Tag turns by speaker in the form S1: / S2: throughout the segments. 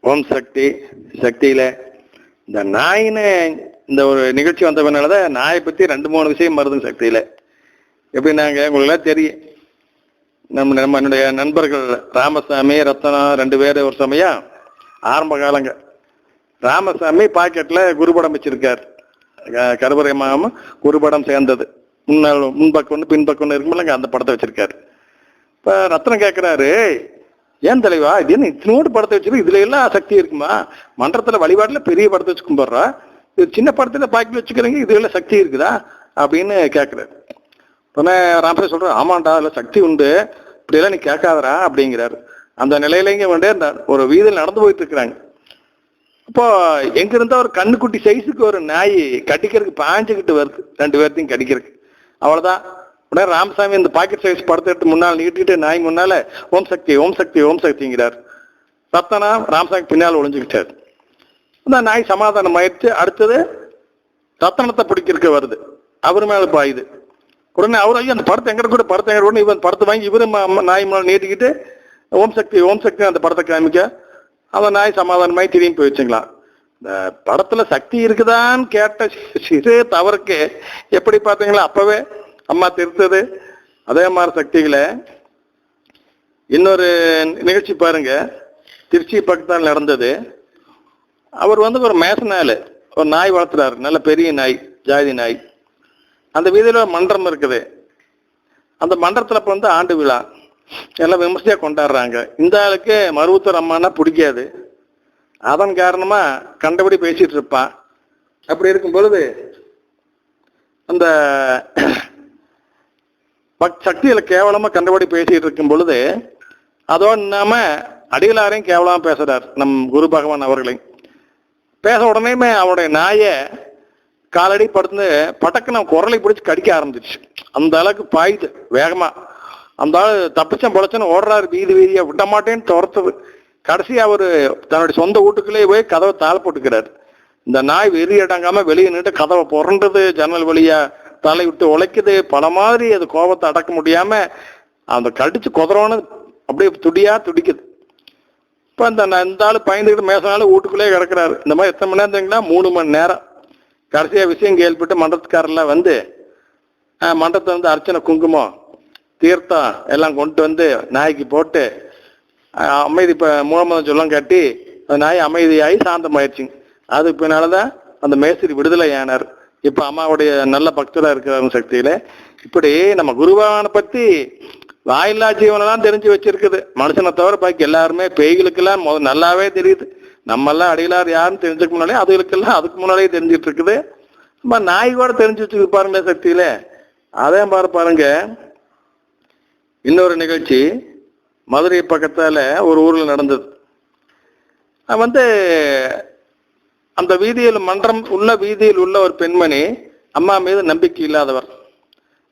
S1: ஓம் சக்தி சக்தியில இந்த நாயின்னு இந்த ஒரு நிகழ்ச்சி வந்தவனாலதான் நாயை பத்தி 2-3 விஷயம் வருதுங்க சக்தியில. எப்படின்னாங்க, உங்களுக்கு தெரியும், என்னுடைய நண்பர்கள் ராமசாமி ரத்தனம் 2 பேர் ஒரு சமயம் ஆரம்ப காலங்க. ராமசாமி பாக்கெட்ல குருபடம் வச்சிருக்கார். கருவறை மாம குருபடம் சேர்ந்தது, முன்பக்கம் ஒன்று பின்பக்கம் ஒன்று இருக்குமில்லங்க, அந்த படத்தை வச்சிருக்காரு. இப்ப ரத்னம் கேட்கிறாரு, ஏன் தலைவா இது என்ன இத்தனோடு படத்தை வச்சிருக்கு, இதுல எல்லாம் சக்தி இருக்குமா? மன்றத்துல வழிபாட்டுல பெரிய படத்தை வச்சு கும்பிடுறா, இது சின்ன படத்துல பாக்கெட்ல வச்சுக்கிறீங்க, இதுல எல்லாம் சக்தி இருக்குதா அப்படின்னு கேட்கிறாரு. உடனே ராமசாமி சொல்ற, ஆமாண்டா அதுல சக்தி உண்டு, இப்படி எல்லாம் நீ கேட்காதரா அப்படிங்கிறாரு. அந்த நிலையிலங்க வந்து ஒரு வீதியில் நடந்து போயிட்டு இருக்கிறாங்க. அப்போ எங்க இருந்தா ஒரு கண்ணுக்குட்டி சைஸுக்கு ஒரு நாய் கடிக்கிறதுக்கு பாஞ்சுக்கிட்டு வருது, 2 பேர்த்தையும் கடிக்கிறதுக்கு. அவ்வளவுதான். உடனே ராமசாமி இந்த பாக்கெட் சைஸ் படத்தை எடுத்து முன்னால் நீட்டிட்டு நாய் முன்னால ஓம் சக்தி ஓம் சக்தி ஓம் சக்திங்கிறார். ரத்தனா ராமசாமி பின்னால் ஒளிஞ்சுக்கிட்டார். அந்த நாய் சமாதானம் ஆயிடுச்சு. அடுத்தது ரத்தனத்தை பிடிக்கிறதுக்கு வருது, அவரு மேல பாயுது. உடனே அவர் ஐயா அந்த படத்தை எங்க கூட படத்தை எங்க கூட இவன் படத்தை வாங்கி இவரு நாய் முன்னாள் நீட்டிக்கிட்டு ஓம் சக்தி அந்த படத்தை காமிக்க அவன் நாய் சமாதானமாய் திரும்பி போயிடுச்சுங்களா. இந்த படத்துல சக்தி இருக்குதான்னு கேட்ட சிறு தவறுக்கு எப்படி பார்த்தீங்களா அப்பவே அம்மா திருத்தது. அதே மாதிரி சக்திகளை இன்னொரு நிகழ்ச்சி பாருங்க, திருச்சி பக்கத்தால் நடந்தது. அவர் வந்து ஒரு மேசனால ஒரு நாய் வளர்த்துறாரு, நல்ல பெரிய நாய், ஜாதி நாய். அந்த வீதியில மன்றம் இருக்குது. அந்த மன்றத்துல வந்து ஆண்டு விழா எல்லாம் விமர்சையா கொண்டாடுறாங்க. இந்த ஆளுக்கு மருவத்தூர் அம்மானா பிடிக்காது. அதன் காரணமா கண்டபடி பேசிட்டு இருப்பான். அப்படி இருக்கும் பொழுது அந்த சக்தியில கேவலமா கண்டபடி பேசிட்டு இருக்கும் பொழுது அதோடு இல்லாம அடிகளாரையும் கேவலமா பேசுறார் நம் குரு பகவான் அவர்களை. பேச உடனேயுமே அவருடைய நாயை காலடி படுத்து பட்டக்கு குரலை பிடிச்சி கடிக்க ஆரம்பிச்சிருச்சு. அந்த அளவுக்கு பாயுது வேகமா. அந்த ஆள் தப்பிச்சம் பொழைச்சன்னு ஓடுறாரு, வீதி வீதியா விட மாட்டேன்னு துரத்துது. கடைசி அவரு தன்னுடைய சொந்த வீட்டுக்குள்ளேயே போய் கதவை தாழ போட்டுக்கிறாரு. இந்த நாய் வெறி அடங்காம வெளியே நின்று கதவை புரண்டுது, ஜன்னல் வழியா தலை விட்டு உழைக்குது. பல மாதிரி அது கோபத்தை அடக்க முடியாம அந்த கடிச்சு குதறோன்னு அப்படியே துடியா துடிக்குது. இப்ப இந்த ஆளு பயந்துக்கிட்டு மேசனாலும் வீட்டுக்குள்ளேயே கிடக்குறாரு. இந்த மாதிரி எத்தனை மணி நேரம் தெரியுங்களா? 3 மணி நேரம். கடைசியா விஷயம் கேள்விப்பட்டு மன்றத்துக்காரெல்லாம் வந்து மன்றத்தை வந்து அர்ச்சனை குங்குமம் தீர்த்தம் எல்லாம் கொண்டு வந்து நாய்க்கு போட்டு அமைதி மூலமாக சொல்லம் கட்டி அந்த நாய் அமைதியாகி சாந்தமாயிடுச்சுங்க. அதுக்கு பின்னால்தான் அந்த மேஸ்திரி விடுதலை ஆனார். இப்ப அம்மாவுடைய நல்ல பக்தராக இருக்கிற சக்தியில இப்படி நம்ம குருபகவானை பத்தி வாயில்லா ஜீவனெல்லாம் தெரிஞ்சு வச்சிருக்குது. மனுஷனை தவிர பாக்கி எல்லாருமே பேய்களுக்கெல்லாம் நல்லாவே தெரியுது. நம்மெல்லாம் அடிகளார் யாருன்னு தெரிஞ்சுக்க முன்னாலே அதுகளுக்கெல்லாம் அதுக்கு முன்னாலே தெரிஞ்சிட்டு இருக்குது. நம்ம நாய் கூட தெரிஞ்சு வச்சுக்கு பாருங்களேன் சக்தியில. அதே பாருங்க இன்னொரு நிகழ்ச்சி மதுரை பக்கத்தால ஒரு ஊர்ல நடந்தது. வந்து அந்த வீதியில் மன்றம் உள்ள வீதியில் உள்ள ஒரு பெண்மணி அம்மா மீது நம்பிக்கை இல்லாதவர்.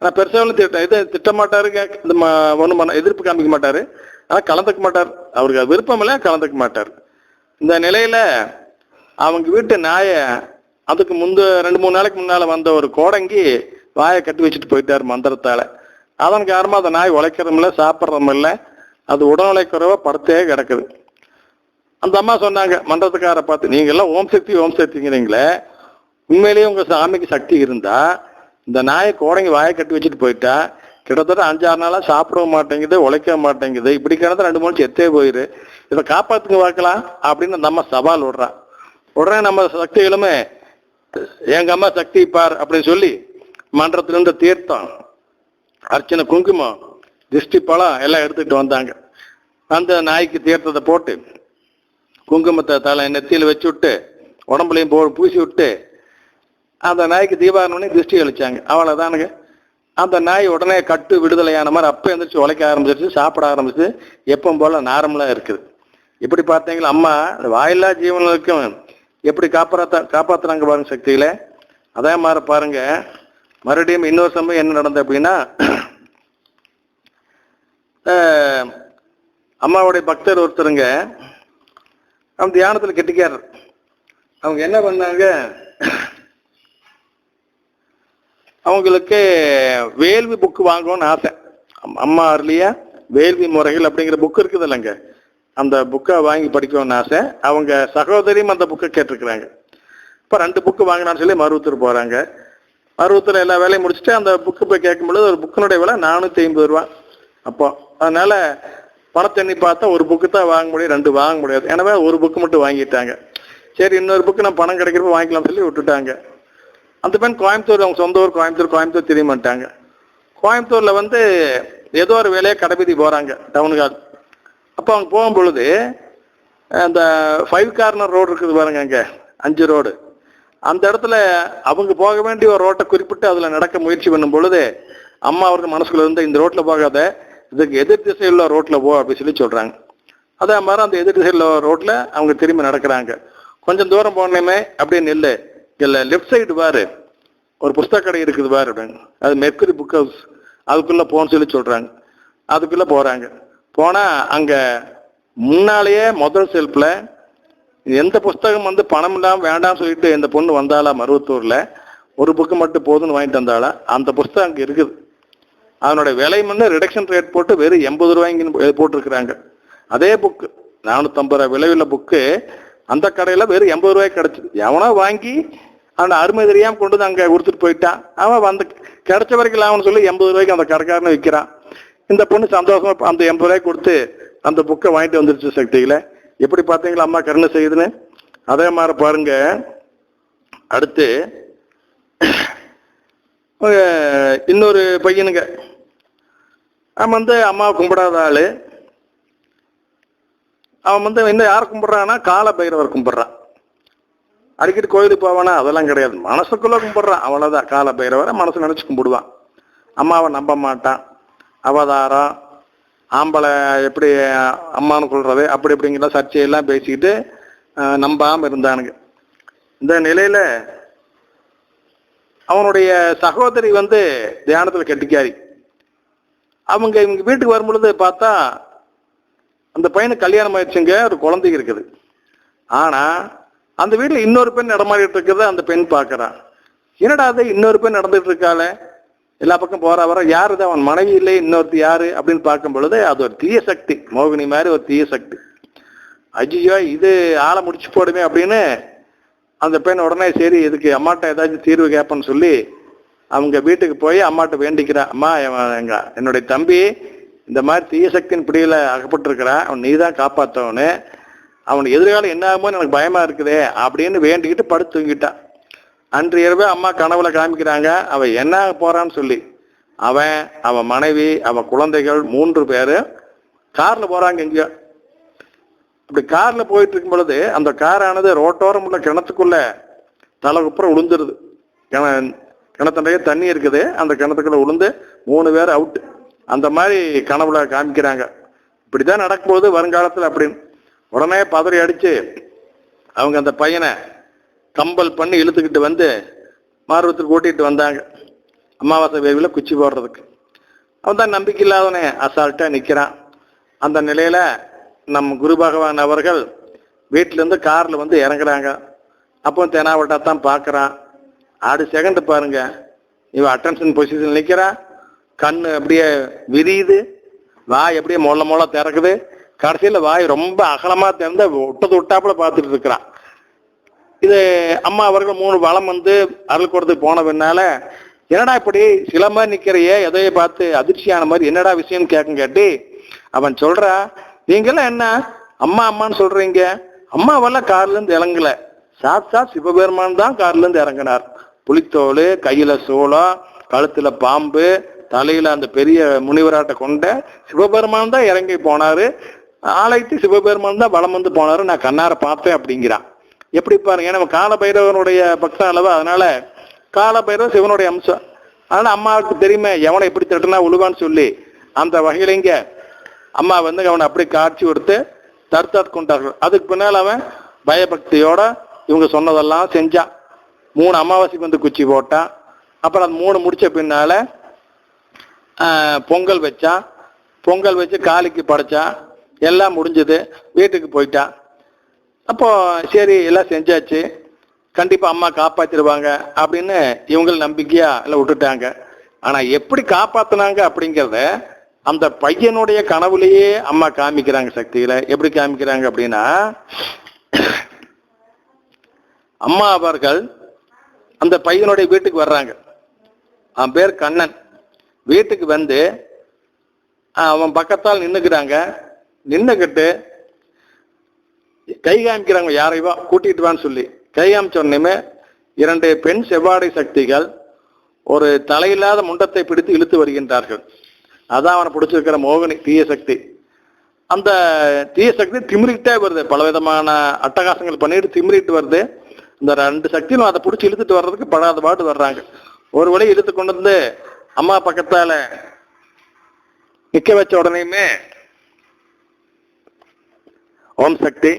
S1: ஆனா பெருசாக திட்ட மாட்டாரு, ஒன்றும் எதிர்ப்பு காமிக்க மாட்டாரு, ஆனா கலந்துக்க மாட்டார். அவருக்கு விருப்பம் இல்லை, கலந்துக்க மாட்டார். இந்த நிலையில அவங்க வீட்டு நாய அதுக்கு 2-3 நாளைக்கு முன்னால வந்த ஒரு கோடங்கி வாயை கட்டி வச்சுட்டு போயிட்டாரு மந்திரத்தால. அதன் காரணமா அந்த நாய் உழைக்கிறதும் இல்லை, சாப்பிட்றதும் இல்லை, அது உடல்நிலை குறைவா படுத்தே கிடக்குது. அந்த அம்மா சொன்னாங்க மன்றத்துக்கார பார்த்து, நீங்க எல்லாம் ஓம் சக்திங்கிறீங்களே, உண்மையிலேயே உங்க சாமிக்கு சக்தி இருந்தா இந்த நாயை கோடங்கி வாயை கட்டி வச்சுட்டு போயிட்டா கிட்டத்தட்ட 5-6 நாளா சாப்பிடவும் மாட்டேங்குது, உழைக்க மாட்டேங்குது, இப்படி கிடந்த 2-3 செத்தே போயிரு, இதை காப்பாத்துங்க பார்க்கலாம் அப்படின்னு அந்த அம்மா சவால் விடுறான். உடனே நம்ம சக்திகளுமே எங்க அம்மா சக்தி பார் அப்படின்னு சொல்லி மன்றத்துல இருந்து தீர்த்தம் அர்ச்சனை குங்குமம் திருஷ்டி பழம் எல்லாம் எடுத்துட்டு வந்தாங்க. அந்த நாய்க்கு தீர்த்தத்தை போட்டு குங்குமத்தை தலை நெத்தியில் வச்சு விட்டு உடம்புலையும் பூசி விட்டு அந்த நாய்க்கு தீபாவளி திருஷ்டி அழிச்சாங்க. அவ்வளவுதானுங்க. அந்த நாய் உடனே கட்டு விடுதலையான மாதிரி அப்ப எந்திரிச்சு உழைக்க ஆரம்பிச்சிருச்சு, சாப்பிட ஆரம்பிச்சு, எப்பவும் போல நார்மலா இருக்குது. இப்படி பார்த்தீங்களா அம்மா வாயில்லா ஜீவனுக்கும் எப்படி காப்பாத்துறாங்க பாருங்க சக்தியில. அதே மாதிரி பாருங்க மறுபடியும் இன்னொரு சமயம் என்ன நடந்தது அப்படின்னா, அம்மாவுடைய பக்தர் ஒருத்தருங்க அவங்க தியானத்துல கெட்டிக்காரர். அவங்க என்ன பண்ணாங்க, அவங்களுக்கு வேள்வி புக்கு வாங்கணும்னு ஆசை. அம்மா அருளியா வேள்வி முறைகள் அப்படிங்கிற புக் இருக்குது இல்லைங்க, அந்த புக்கை வாங்கி படிக்கணும்னு ஆசை. அவங்க சகோதரியும் அந்த புக்கை கேட்டிருக்கிறாங்க. இப்போ 2 புக்கு வாங்கினான்னு சொல்லி மருவத்தூர் போகிறாங்க. மருவத்தூர் எல்லா வேலையும் முடிச்சுட்டு அந்த புக்கு போய் கேட்கும்பொழுது ஒரு புக்கினுடைய விலை 450 ரூபா. அப்போ அதனால பணத்தை எண்ணி பார்த்தா ஒரு புக்கு தான் வாங்க முடியும், 2 வாங்க முடியாது. எனவே ஒரு புக்கு மட்டும் வாங்கிட்டாங்க. சரி, இன்னொரு புக்கு நம்ம பணம் கிடைக்கிறப்ப வாங்கிக்கலாம்னு சொல்லி விட்டுட்டாங்க. அந்த பெண் கோயம்புத்தூர், அவங்க சொந்த ஊர் கோயம்புத்தூர் தெரிய மாட்டாங்க. கோயம்புத்தூரில் ஏதோ ஒரு வேலையை கடைபீதி போகிறாங்க, டவுனுக்காக. அப்போ அவங்க போகும்பொழுது அந்த 5 கார்னர் ரோடு இருக்குது பாருங்க, அங்கே 5 ரோடு, அந்த இடத்துல அவங்க போக வேண்டிய ஒரு ரோட்டை குறிப்பிட்டு அதில் நடக்க முயற்சி பண்ணும் பொழுது அம்மா அவருக்கு மனசுக்குள்ள இருந்து இந்த ரோட்டில் போகாத, இதுக்கு எதிர் திசையில் ரோட்டில் போ அப்படின்னு சொல்லி சொல்கிறாங்க. அதே மாதிரி அந்த எதிர் திசையில் ரோட்டில் அவங்க திரும்பி நடக்கிறாங்க. கொஞ்சம் தூரம் போனோமே அப்படியே நெல்லு இல்லை லெஃப்ட் சைடு பாரு, ஒரு புஸ்தக கடை இருக்குது பாரு அப்படின்னு, அது மெர்க்குரி புக் ஹவுஸ், அதுக்குள்ளே போன்னு சொல்லி சொல்கிறாங்க. அதுக்குள்ளே போகிறாங்க. போனால் அங்கே முன்னாலேயே முதல் செல்ஃபில் எந்த புஸ்தகம் பணம் இல்லாமல் வேண்டாம்னு சொல்லிட்டு இந்த பொண்ணு வந்தாளா மருவத்தூரில், ஒரு புக்கு மட்டும் போதுன்னு வாங்கிட்டு வந்தாளா, அந்த புஸ்தகம் அங்கே இருக்குது. அதனுடைய விலை ரிடக்ஷன் ரேட் போட்டு வெறும் 80 ரூபாய்க்கு போட்டிருக்கிறாங்க. அதே புக்கு 450 ரூபாய் விலையுள்ள புக்கு அந்த கடையில் வெறும் 80 ரூபாய்க்கு கிடச்சிது. எவனோ வாங்கி அந்த அருமை தெரியாமல் கொண்டு வந்து அங்கே கொடுத்துட்டு போயிட்டான். அவன் கிடைச்ச வரைக்கும் லாபம்னு சொல்லி 80 ரூபாய்க்கு அந்த கடைக்காரனை விற்கிறான். இந்த பொண்ணு சந்தோஷமா அந்த 80 ரூபாய்க்கு கொடுத்து அந்த புக்கை வாங்கிட்டு வந்துருச்சு. சக்தியில எப்படி பார்த்தீங்களா அம்மா கருணை செய்யுதுன்னு? அதே மாதிரி பாருங்க. அடுத்து இன்னொரு பையனுங்க, அவன் அம்மாவை கும்பிடாத ஆளு. அவன் இன்னும் யாரை கும்பிட்றான்னா கால பைரவர் கும்பிட்றான். அடிக்கடி கோயிலுக்கு போவானா? அதெல்லாம் கிடையாது, மனசுக்குள்ள கும்பிட்றான், அவ்வளோதான். கால பைரவரை மனசு நினச்சி கும்பிடுவான். அம்மாவை நம்ப மாட்டான். அவதாரம், ஆம்பளை எப்படி அம்மானு சொல்றது, அப்படி இப்படிங்கிற சர்ச்சையெல்லாம் பேசிக்கிட்டு நம்பாமல் இருந்தானுங்க. இந்த நிலையில அவனுடைய சகோதரி தியானத்தில் கெட்டிக்காரி. இவங்க வீட்டுக்கு வரும்பொழுது பார்த்தா அந்த பையனுக்கு கல்யாணம் ஆயிடுச்சுங்க, ஒரு குழந்தை இருக்குது. ஆனா அந்த வீட்டில் இன்னொரு பெண் நடமாடிட்டு இருக்கிறத அந்த பெண் பார்க்கறான். என்னடா அது இன்னொரு பெண் நடந்துட்டு இருக்காள, எல்லா பக்கம் போற வர, யாரு இது, அவன் மனைவி இல்லை, இன்னொருத்தி யாரு அப்படின்னு பார்க்கும் பொழுது அது ஒரு தீய சக்தி, மோகினி மாதிரி ஒரு தீய சக்தி. ஐயோ இது ஆளை முடிச்சு போடுமே அப்படின்னு அந்த பெண் உடனே சரி இதுக்கு அம்மாட்ட ஏதாச்சும் தீர்வு கேட்பேன்னு சொல்லி அவங்க வீட்டுக்கு போய் அம்மாட்ட வேண்டிக்கிறான். அம்மா, என்னுடைய தம்பி இந்த மாதிரி தீய சக்தியின் பிடியில அகப்பட்டிருக்கிறான், அவன் நீ தான் காப்பாற்றவனு, அவனுக்கு எதிர்காலம் என்ன ஆகுமோன்னு எனக்கு பயமா இருக்குதே அப்படின்னு வேண்டிக்கிட்டு படுத்து தூங்கிட்டான். அன்று இரவு அம்மா கனவுல காமிக்கிறாங்க அவன் என்ன போறான்னு சொல்லி. அவன் மனைவி, அவன் குழந்தைகள் 3 பேரு கார்ல போறாங்க எங்கேயோ. அப்படி கார்ல போயிட்டு இருக்கும் பொழுது அந்த காரானது ரோட்டோரம் உள்ள கிணத்துக்குள்ள தலைக்குப்புறம் விழுந்துருது. கிணத்துடைய தண்ணி இருக்குது, அந்த கிணத்துக்குள்ள விழுந்து 3 பேர் அவுட். அந்த மாதிரி கனவுல காமிக்கிறாங்க. இப்படிதான் நடக்கும்போது வருங்காலத்துல அப்படின்னு. உடனே பதறி அடிச்சு அவங்க அந்த பையனை கம்பல் பண்ணி இழுத்துக்கிட்டு மார்வத்துக்கு கூட்டிகிட்டு வந்தாங்க, அமாவாசை வேவில குச்சி போடுறதுக்கு. அவன் தான் நம்பிக்கை இல்லாதவனே அசால்ட்டா நிற்கிறான். அந்த நிலையில நம்ம குரு பகவான் அவர்கள் வீட்டிலேருந்து காரில் இறங்குறாங்க. அப்போ தெனாவட்டா தான் பார்க்குறான். ஆடு செகண்ட் பாருங்க, இவன் அட்டென்ஷன் பொசிஷன் நிற்கிறான். கண்ணு அப்படியே விரியுது, வாய் அப்படியே மொள்ள திறக்குது. கடைசியில் வாய் ரொம்ப அகலமாக திறந்து விட்டாப்புல பார்த்துட்டு இருக்கிறான். இது அம்மா அவர்கள் 3 வளம் அருள் கொடுத்து போன பின்னால, என்னடா இப்படி சில மாதிரி நிற்கிறையே, எதையை பார்த்து அதிர்ச்சியான மாதிரி என்னடா விஷயம்னு கேட்டு அவன் சொல்றா, நீங்கெல்லாம் என்ன அம்மா அம்மான்னு சொல்றீங்க, அம்மாவெல்லாம் கார்ல இருந்து இறங்கல, சாட்சாத் சிவபெருமான் தான் கார்ல இருந்து இறங்கினார். புலித்தோல், கையில சோளம், கழுத்துல பாம்பு, தலையில அந்த பெரிய முனிவராட்ட கொண்ட சிவபெருமான் தான் இறங்கி போனாரு. ஆலயத்து சிவபெருமான் தான் வலம் போனாரு, நான் கண்ணார பார்த்தேன் அப்படிங்கிறான். எப்படி பாருங்க, ஏன்னா கால பைரவனுடைய பக்த அளவு, அதனால கால பைரவ சிவனுடைய அம்சம். அதனால அம்மாவுக்கு தெரியுமே எவனை எப்படி தட்டுனா உழுவான்னு சொல்லி, அந்த வகையில இங்க அம்மா அவனை அப்படி காட்சி கொடுத்து தற்காத்து கொண்டார்கள். அதுக்கு பின்னால் அவன் பயபக்தியோட இவங்க சொன்னதெல்லாம் செஞ்சான். 3 அமாவாசைக்கு குச்சி போட்டான். அப்புறம் அது 3 முடிச்ச பின்னால பொங்கல் வச்சான். பொங்கல் வச்சு காளிக்கு படைச்சான். எல்லாம் முடிஞ்சது, வீட்டுக்கு போயிட்டான். அப்போ சரி எல்லாம் செஞ்சாச்சு, கண்டிப்பா அம்மா காப்பாத்திடுவாங்க அப்படின்னு இவங்க நம்பிக்கையா எல்லாம் விட்டுட்டாங்க. ஆனா எப்படி காப்பாத்தினாங்க அப்படிங்கிறத அந்த பையனுடைய கனவுலேயே அம்மா காமிக்கிறாங்க சக்தியில. எப்படி காமிக்கிறாங்க அப்படின்னா, அம்மா அவர்கள் அந்த பையனுடைய வீட்டுக்கு வர்றாங்க. அவன் பேர் கண்ணன். வீட்டுக்கு வந்து அவன் பக்கத்தால் நின்னுக்கிறாங்க. நின்னுக்கிட்டு கை காமிக்கிறாங்க, யாரையோ கூட்டிட்டு வான்னு சொல்லி. கை காமிச்ச உடனே 2 பெண் செவ்வாடை சக்திகள் ஒரு தலையில்லாத முண்டத்தை பிடித்து இழுத்து வருகின்றார்கள். அதான் அவனை பிடிச்சிருக்கிற மோகினி, தீய சக்தி. அந்த தீய சக்தி திமிரிக்கிட்டே வருது, பலவிதமான அட்டகாசங்கள் பண்ணிட்டு திமிரிட்டு வருது. இந்த 2 சக்தியும் அதை பிடிச்சி இழுத்துட்டு வர்றதுக்கு படாத பாடு வர்றாங்க. ஒரு வழி இழுத்து கொண்டு வந்து அம்மா பக்கத்தால நிக்க வச்ச உடனேயுமே ஓம் சக்தி